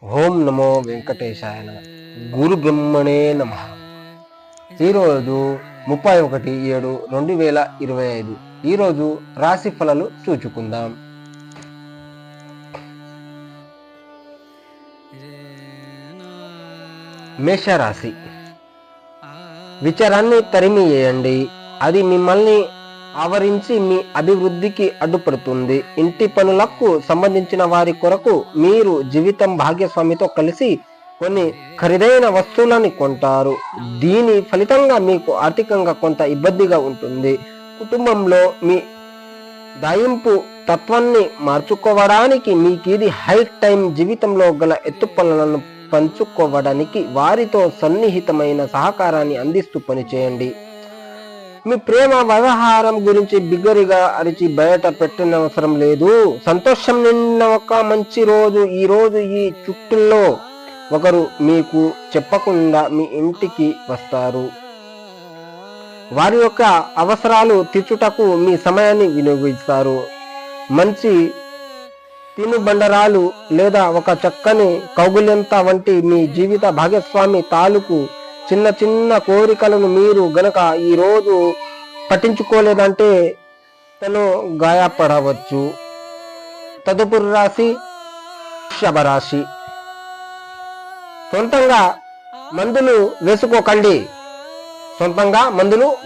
ఓం నమో వెంకటేశాయ నమః. గురు బ్రహ్మణే నమః. ఈరోజు 31/7/2025. ఈరోజు రాశి ఫలాలు చూచుకుందాం. మేషరాశి. విచారాన్ని తరిమి వేయండి, అది మిమ్మల్ని ఆవరించి మీ అభివృద్ధికి అడ్డుపడుతుంది. ఇంటి పనులకు సంబంధించిన వారి కొరకు మీరు జీవితం భాగ్యస్వామితో కలిసి కొన్ని ఖరీదైన వస్తువులని కొంటారు. దీని ఫలితంగా మీకు ఆర్థికంగా కొంత ఇబ్బందిగా ఉంటుంది. కుటుంబంలో మీ దాయింపు తత్వాన్ని మార్చుకోవడానికి మీకు ఇది హై టైం. జీవితంలో గల ఎత్తుపనులను పంచుకోవడానికి వారితో సన్నిహితమైన సహకారాన్ని అందిస్తూ పనిచేయండి. మీ ప్రేమ వ్యవహారం గురించి బిగ్గరగా అరిచి బయట పెట్టనవసరం లేదు. సంతోషం నిన్న ఒక మంచి రోజు. ఈ రోజు ఈ చుట్టూలో ఒకరు మీకు చెప్పకుండా మీ ఇంటికి వస్తారు. వారి యొక్క అవసరాలు తీర్చుటకు మీ సమయాన్ని వినియోగిస్తారు. మంచి తినుబండరాలు లేదా ఒక చక్కని కౌగుల్యంత వంటి మీ జీవిత భాగస్వామి తాలూకు చిన్న చిన్న కోరికలను మీరు గనక ఈరోజు పట్టించుకోలేదంటే తను గాయపడవచ్చు. తదుపరి రాశి వృషభరాశి. సొంతంగా మందులు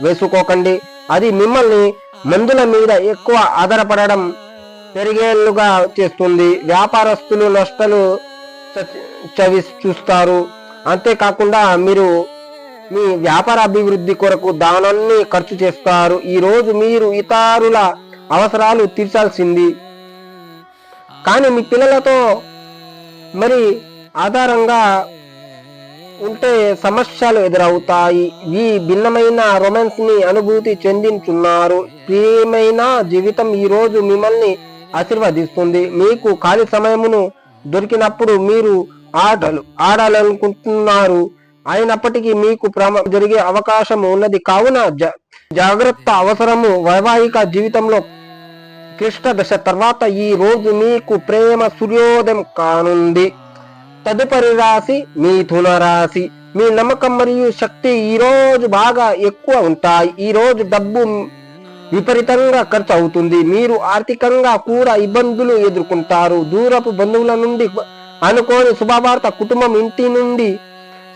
వేసుకోకండి. అది మిమ్మల్ని మందుల మీద ఎక్కువ ఆధారపడడం పెరిగేళ్లుగా చేస్తుంది. వ్యాపారస్తులు నష్టాలు చూస్తారు. అంతేకాకుండా మీరు మీ వ్యాపార అభివృద్ధి కొరకు దానాన్ని ఖర్చు చేస్తారు. ఈ రోజు మీరు ఇతరుల అవసరాలు తీర్చాల్సింది, కానీ మీ పిల్లలతో మరి ఆధారంగా ఉంటే సమస్యలు ఎదురవుతాయి. ఈ భిన్నమైన రొమాన్స్ ని అనుభూతి చెందించున్నారు. ప్రియమైన జీవితం ఈ రోజు మిమ్మల్ని ఆశీర్వదిస్తుంది. మీకు ఖాళీ సమయమును దొరికినప్పుడు మీరు ఆడాలనుకుంటున్నారు. అయినప్పటికీ మీకు జరిగే అవకాశం ఉన్నది. కావున జాగ్రత్త అవసరము. వైవాహిక జీవితంలో క్లిష్ట దశ తర్వాత ఈ రోజు మీకు ప్రేమ సూర్యోదయం కానుంది. తదుపరి రాశి మిథున రాశి. మీ నమ్మకం మరియు శక్తి ఈ రోజు బాగా ఎక్కువ ఉంటాయి. ఈ రోజు డబ్బు విపరీతంగా ఖర్చు అవుతుంది. మీరు ఆర్థికంగా కూడా ఇబ్బందులు ఎదుర్కొంటారు. దూరపు బంధువుల నుండి అనుకోని శుభవార్త, కుటుంబం ఇంటి నుండి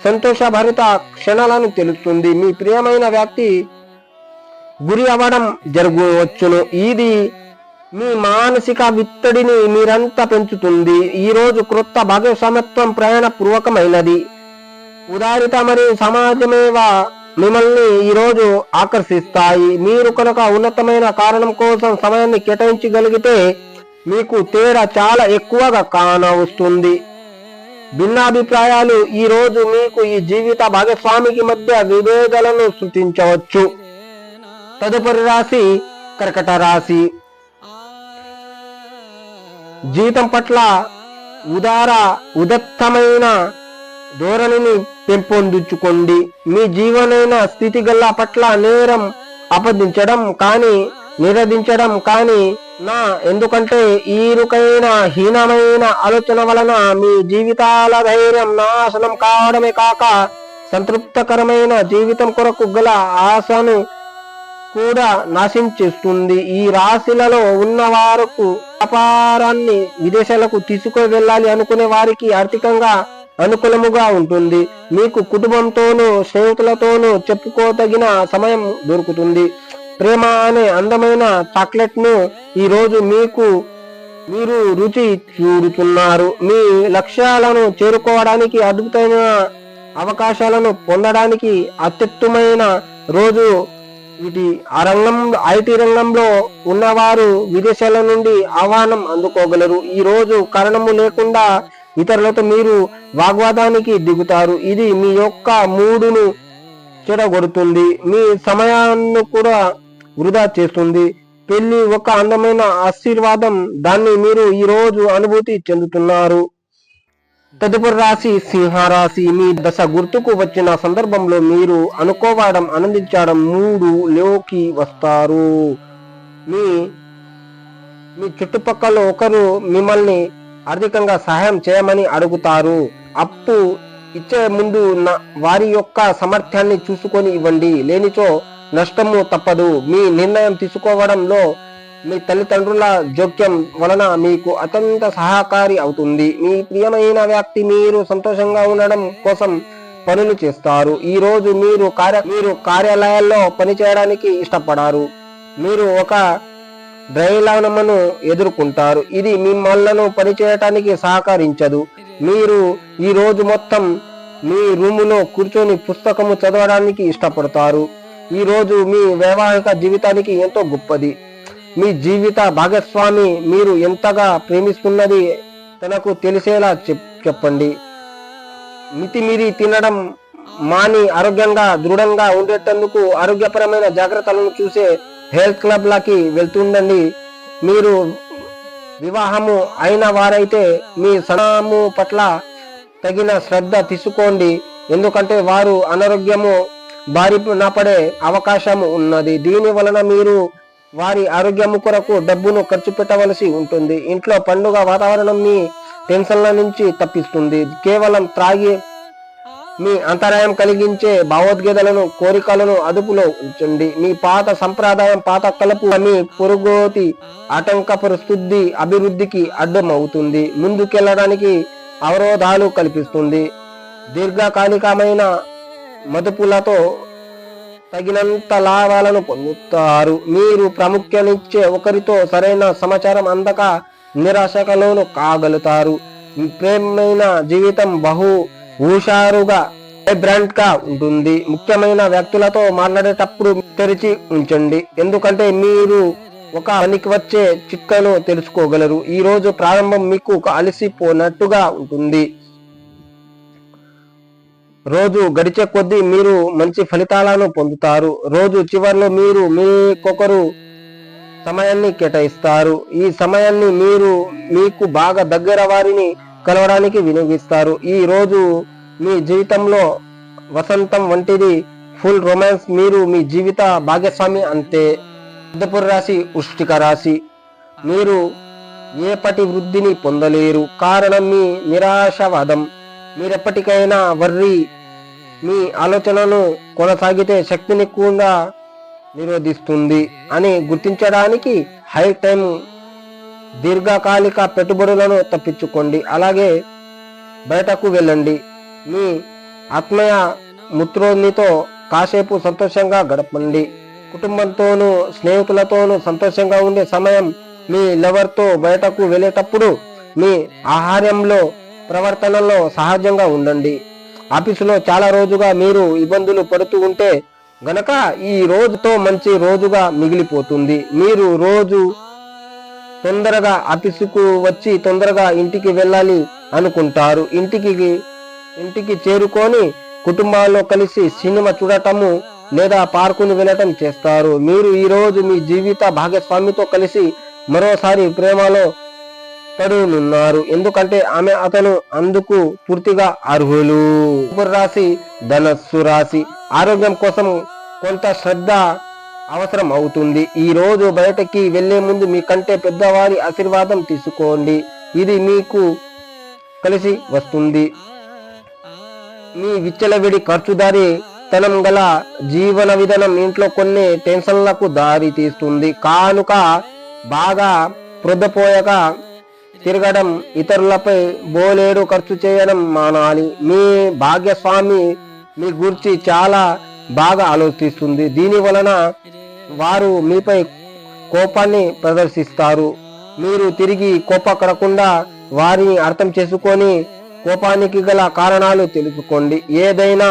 సంతోషభరిత క్షణాలను తెలుస్తుంది. మీ ప్రియమైన వ్యక్తి గురి అవ్వడం జరగవచ్చును. ఇది మీ మానసిక ఒత్తిడిని మీరంతా పెంచుతుంది. ఈ రోజు క్రొత్త భాగస్వామ్యత్వం ప్రయాణ పూర్వకమైనది. ఉదారిత మరియు సమాజమేవ మిమ్మల్ని ఈ రోజు ఆకర్షిస్తాయి. మీరు కనుక ఉన్నతమైన కారణం కోసం సమయాన్ని కేటాయించగలిగితే మీకు తేడా చాలా ఎక్కువగా కానవస్తుంది. భిన్నాభిప్రాయాలు ఈ రోజు మీకు ఈ జీవిత భాగస్వామికి మధ్య విభేదాలను సృష్టించవచ్చు. తదుపరి రాశి కర్కట రాశి. జీవితం పట్ల ఉదత్తమైన ధోరణిని పెంపొందించుకోండి. మీ జీవనైన స్థితిగల పట్ల నేరం అపదించడం కానీ నిరోధించడం కానీ ఎందుకంటే ఈరుకైన హీనమైన ఆలోచన వలన మీ జీవితాల ధైర్యం నాశనం కావడమే కాక సంతృప్తకరమైన జీవితం కొరకు గల ఆశను కూడా నాశించేస్తుంది. ఈ రాశిలలో ఉన్న వారికి వ్యాపారాన్ని విదేశాలకు తీసుకు వెళ్ళాలి అనుకునే వారికి ఆర్థికంగా అనుకూలముగా ఉంటుంది. మీకు కుటుంబంతోనూ స్నేహితులతోనూ చెప్పుకోదగిన సమయం దొరుకుతుంది. ప్రేమ అనే అందమైన చాక్లెట్ ను ఈ రోజు మీరు రుచి చూడుతున్నారు. మీ లక్ష్యాలను చేరుకోవడానికి అద్భుతమైన అవకాశాలను పొందడానికి అత్యుత్తమైన రోజు ఇది. ఐటీ రంగంలో ఉన్నవారు విదేశాల నుండి ఆహ్వానం అందుకోగలరు. ఈ రోజు కారణము లేకుండా ఇతరులతో మీరు వాగ్వాదానికి దిగుతారు. ఇది మీ యొక్క మూడును చెడగొడుతుంది. మీ సమయాన్ని కూడా వృధా చేస్తుంది. పెళ్లి ఒక అందమైన ఆశీర్వాదం. దాన్ని మీరు ఈ రోజు అనుభూతి చెందుతున్నారు. తదుపరి రాశి సింహరాశి. మీ దశ గుర్తుకు వచ్చిన సందర్భంలో మీరు అనుకోవడం ఆనందించడం లోకి వస్తారు. మీ చుట్టుపక్కల ఒకరు మిమ్మల్ని ఆర్థికంగా సహాయం చేయమని అడుగుతారు. అప్పు ఇచ్చే ముందు వారి యొక్క సామర్థ్యాన్ని చూసుకొని ఇవ్వండి, లేనిచో నష్టము తప్పదు. మీ నిర్ణయం తీసుకోవడంలో మీ తల్లిదండ్రుల జోక్యం వలన మీకు అత్యంత సహాయకారి అవుతుంది. మీ ప్రియమైన వ్యక్తి మీరు సంతోషంగా ఉండడం కోసం పనులు చేస్తారు. ఈ రోజు మీరు కార్యాలయాల్లో పనిచేయడానికి ఇష్టపడారు. మీరు ఒక డ్రైలానమును ఎదుర్కొంటారు, ఇది మిమ్మల్ని పనిచేయటానికి సహకరించదు. మీరు ఈ రోజు మొత్తం మీ రూములో కూర్చొని పుస్తకము చదవడానికి ఇష్టపడతారు. ఈ రోజు మీ వైవాహిక జీవితానికి ఎంతో గొప్పది. మీ జీవిత భాగస్వామి మీరు ఎంతగా ప్రేమిస్తున్నది తనకు తెలిసేలా చెప్పండి. మితిమీరి తినడం మాని ఆరోగ్యంగా దృఢంగా ఉండేటందుకు ఆరోగ్యపరమైన జాగ్రత్తలను చూసే హెల్త్ క్లబ్లకి వెళ్తుండండి. మీరు వివాహము అయిన వారైతే మీ సనాము పట్ల తగిన శ్రద్ధ తీసుకోండి, ఎందుకంటే వారు అనారోగ్యము బారిన పడే అవకాశము ఉన్నది. దీని వలన మీరు వారి ఆరోగ్యము కొరకు డబ్బును ఖర్చు పెట్టవలసి ఉంటుంది. ఇంట్లో పండుగ వాతావరణం మీ టెన్షన్ల నుంచి తప్పిస్తుంది. కేవలం త్రాగి మీ అంతరాయం కలిగించే భావోద్వేగాలను కోరికలను అదుపులో ఉంచండి. మీ పాత సంప్రదాయం పాత కలుపు మీ పురోగతి ఆటంకపరుస్తుంది, అభివృద్ధికి అడ్డమవుతుంది, ముందుకెళ్లడానికి అవరోధాలు కల్పిస్తుంది. దీర్ఘకాలికమైన మదుపులతో తగినంత లాభాలను పొందుతారు. మీరు ప్రాముఖ్యనిచ్చే ఒకరితో సరైన సమాచారం అందక నిరాశకలోను కాగలుగుతారు. ప్రేమైన జీవితం బహు హుషారుగా వైబ్రాంట్ గా ఉంటుంది. ముఖ్యమైన వ్యక్తులతో మాట్లాడేటప్పుడు తెరిచి ఉంచండి, ఎందుకంటే మీరు ఒక పనికి వచ్చే చిట్కను తెలుసుకోగలరు. ఈ రోజు ప్రారంభం మీకు అలసిపోనట్టుగా ఉంటుంది. రోజు గడిచే కొద్దీ మీరు మంచి ఫలితాలను పొందుతారు. రోజు చివరిలో మీరు మీకొకరు సమయాన్ని కేటాయిస్తారు. ఈ సమయాన్ని మీరు మీకు బాగా దగ్గర వారిని కలవడానికి వినియోగిస్తారు. ఈ రోజు మీ జీవితంలో వసంతం వంటిది, ఫుల్ రొమాన్స్. మీరు మీ జీవిత భాగస్వామి అంతే. మృగశిర రాశి, వృశ్చిక రాశి. మీరు ఏపటి వృద్ధిని పొందలేరు, కారణం మీ నిరాశవాదం. మీరెప్పటికైనా వర్రి మీ ఆలోచనను కొనసాగితే శక్తిని కూడా నిరోధిస్తుంది అని గుర్తించడానికి హై టైం దీర్ఘకాలిక పెట్టుబడులను తప్పించుకోండి. అలాగే బయటకు వెళ్ళండి, మీ ఆత్మీయ మిత్రునితో కాసేపు సంతోషంగా గడపండి. కుటుంబంతోనూ స్నేహితులతోనూ సంతోషంగా ఉండే సమయం. మీ లవర్తో బయటకు వెళ్ళేటప్పుడు మీ ఆహారంలో ప్రవర్తనలో సహజంగా ఉండండి. ఆఫీసులో చాలా రోజుగా మీరు ఇబ్బందులు పడుతూ ఉంటే గనక ఈ రోజుతో మంచి రోజుగా మిగిలిపోతుంది. మీరు రోజు తొందరగా ఆఫీసుకు వచ్చి తొందరగా ఇంటికి వెళ్ళాలి అనుకుంటారు. ఇంటికి చేరుకొని కుటుంబాల్లో కలిసి సినిమా చూడటము లేదా పార్కుని వెళ్ళటం చేస్తారు. మీరు ఈ రోజు మీ జీవిత భాగస్వామితో కలిసి మరోసారి ప్రేమలో పడునున్నారు, ఎందుకంటే అతను అందుకు పూర్తిగా అర్హులు. రాశి, ధనస్సు రాశి. ఆరోగ్యం కోసం కొంత శ్రద్ధ అవసరం అవుతుంది. ఈ రోజు బయటకి వెళ్లే ముందు మీకంటే పెద్దవారి ఆశీర్వాదం తీసుకోండి, ఇది మీకు కలిసి వస్తుంది. మీ విచ్చలవిడి ఖర్చుదారి తనం గల జీవన విధానం ఇంట్లో కొన్ని టెన్షన్లకు దారి తీస్తుంది. కానుక బాగా ప్రొద్దపోయాక తిరగడం, ఇతరులపై బోలేడు ఖర్చు చేయడం మానాలి. మీ భాగ్యస్వామి మీ గురించి చాలా బాగా ఆలోచిస్తుంది. దీని వలన వారు మీపై కోపాన్ని ప్రదర్శిస్తారు. మీరు తిరిగి కోపపడకుండా వారిని అర్థం చేసుకొని కోపానికి గల కారణాలు తెలుసుకోండి. ఏదైనా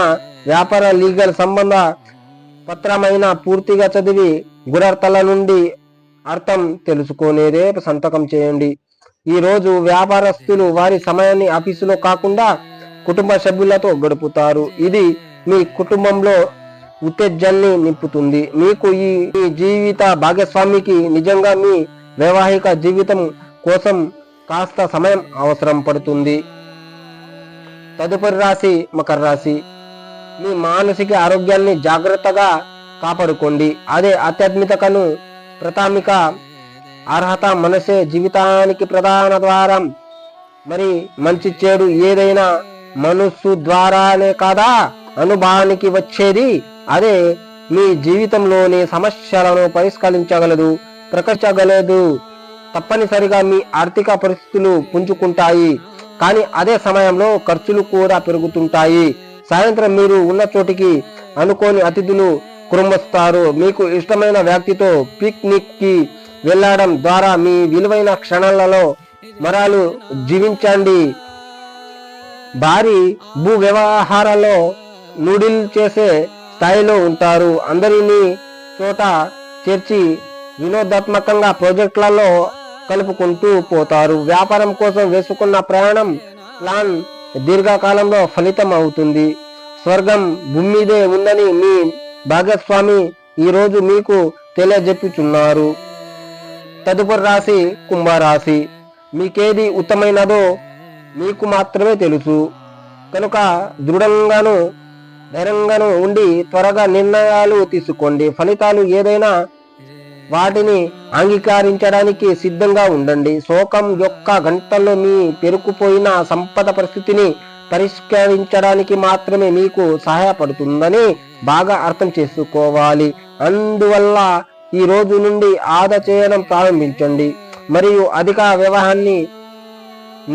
వ్యాపార లీగల్ సంబంధ పత్రమైన పూర్తిగా చదివి గురర్థాల నుండి అర్థం తెలుసుకునేదే సంతకం చేయండి. ఈ రోజు వ్యాపారస్తులు వారి సమయాన్ని ఆఫీసులో కాకుండా కుటుంబ సభ్యులతో గడుపుతారు. ఇది మీ కుటుంబంలో ఉత్తేజాన్ని నింపుతుంది. మీకు ఈ జీవిత భాగస్వామికి నిజంగా మీ వైవాహిక జీవితం కోసం కాస్త సమయం అవసరం పడుతుంది. తదుపరి రాశి మకర రాశి. మీ మానసిక ఆరోగ్యాన్ని జాగ్రత్తగా కాపాడుకోండి, అదే ఆధ్యాత్మికతను ప్రాథమిక అర్హత. మనసే జీవితానికి ప్రధాన ద్వారం. మరి మంచి చెడు ఏదైనా మనస్సు ద్వారానే కదా అనుభవానికి వచ్చేది. అదే మీ జీవితంలోని సమస్యలను పరిష్కరించగలదు, ప్రకటించగలదు. తప్పనిసరిగా మీ ఆర్థిక పరిస్థితులు పుంజుకుంటాయి, కానీ అదే సమయంలో ఖర్చులు కూడా పెరుగుతుంటాయి. సాయంత్రం మీరు ఉన్న చోటికి అనుకోని అతిథులు కురుమొస్తారు. మీకు ఇష్టమైన వ్యక్తితో పిక్నిక్ కి వెళ్ళడం ద్వారా మీ విలువైన క్షణాలలో మరాలు జీవించండి. భారీ భూ వ్యవహారాల్లో నూడిల్ చేసే స్థాయిలో ఉంటారు. అందరినీ చోట చేర్చి వినోదాత్మకంగా ప్రాజెక్టులలో కలుపుకుంటూ పోతారు. వ్యాపారం కోసం వేసుకున్న ప్రయాణం ప్లాన్ దీర్ఘకాలంలో ఫలితం అవుతుంది. స్వర్గం భూమి మీదే ఉందని మీ భాగస్వామి ఈ రోజు మీకు తెలియజెప్పుచున్నారు. తదుపరి రాశి కుంభరాశి. మీకేది ఉత్తమైనదో మీకు మాత్రమే తెలుసు కనుక దృఢంగాను ధైర్యంగాను ఉండి త్వరగా నిర్ణయాలు తీసుకోండి. ఫలితాలు ఏదైనా వాటిని అంగీకరించడానికి సిద్ధంగా ఉండండి. శోకం యొక్క గంటల్లో మీ పెరుకుపోయిన సంపద పరిస్థితిని పరిష్కరించడానికి మాత్రమే మీకు సహాయపడుతుందని బాగా అర్థం చేసుకోవాలి. అందువల్ల ఈ రోజు నుండి ఆదా చేయడం ప్రారంభించండి మరియు అధిక వ్యవహాన్ని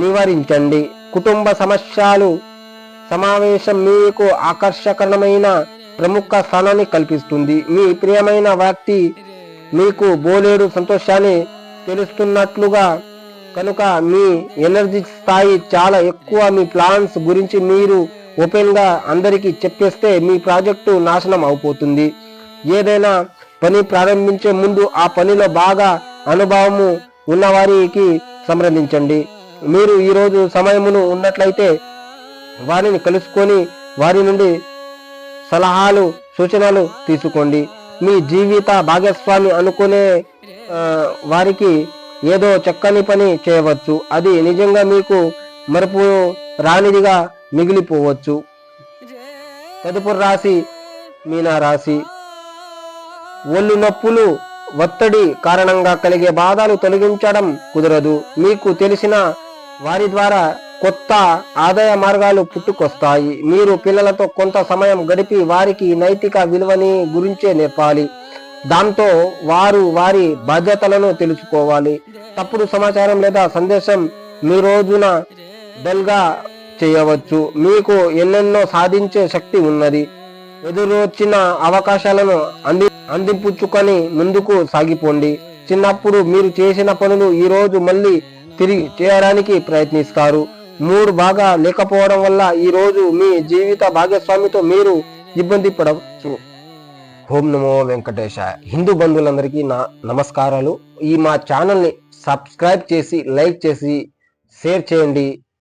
నివారించండి. కుటుంబ సమస్యలు సమావేశం మీకు ఆకర్షకరమైన ప్రముఖ స్థానాన్ని కల్పిస్తుంది. మీ ప్రియమైన వ్యక్తి మీకు బోలేడు సంతోషాన్ని తెలుస్తున్నట్లుగా కనుక మీ ఎనర్జీ స్థాయి చాలా ఎక్కువ. మీ ప్లాన్స్ గురించి మీరు ఓపెన్ గా అందరికీ చెప్పేస్తే మీ ప్రాజెక్టు నాశనం అయిపోతుంది. ఏదైనా పని ప్రారంభించే ముందు ఆ పనిలో బాగా అనుభవము ఉన్నవారికి సంప్రదించండి. మీరు ఈరోజు సమయమును ఉన్నట్లయితే వారిని కలుసుకొని వారి నుండి సలహాలు సూచనలు తీసుకోండి. మీ జీవిత భాగస్వామి అనుకునే వారికి ఏదో చక్కని పని చేయవచ్చు. అది నిజంగా మీకు మరపు రానిదిగా మిగిలిపోవచ్చు. తదుపరి రాశి మీనరాశి. ఒళ్ళు నొప్పులు, ఒత్తిడి కారణంగా కలిగే బాధలు తొలగించడం కుదరదు. మీకు తెలిసిన వారి ద్వారా కొత్త ఆదాయ మార్గాలు పుట్టుకొస్తాయి. మీరు పిల్లలతో కొంత సమయం గడిపి వారికి నైతిక విలువని గురించే నేర్పాలి. దాంతో వారు వారి బాధ్యతలను తెలుసుకోవాలి. తప్పుడు సమాచారం లేదా సందేశం మీ రోజున డల్గా చేయవచ్చు. మీకు ఎన్నెన్నో సాధించే శక్తి ఉన్నది. ఎదురొచ్చిన అవకాశాలను అందిపుచ్చుకొని ముందుకు సాగిపోండి. చిన్నప్పుడు మీరు చేసిన పనులు ఈ రోజు మళ్ళీ తిరిగి చేయడానికి ప్రయత్నిస్తారు. మూడు బాగా లేకపోవడం వల్ల ఈ రోజు మీ జీవిత భాగస్వామితో మీరు ఇబ్బంది పడవచ్చు. ఓం నమో వెంకటేశాయ. హిందూ బంధువులందరికీ నా నమస్కారాలు. ఈ మా ఛానల్ని సబ్స్క్రైబ్ చేసి లైక్ చేసి షేర్ చేయండి.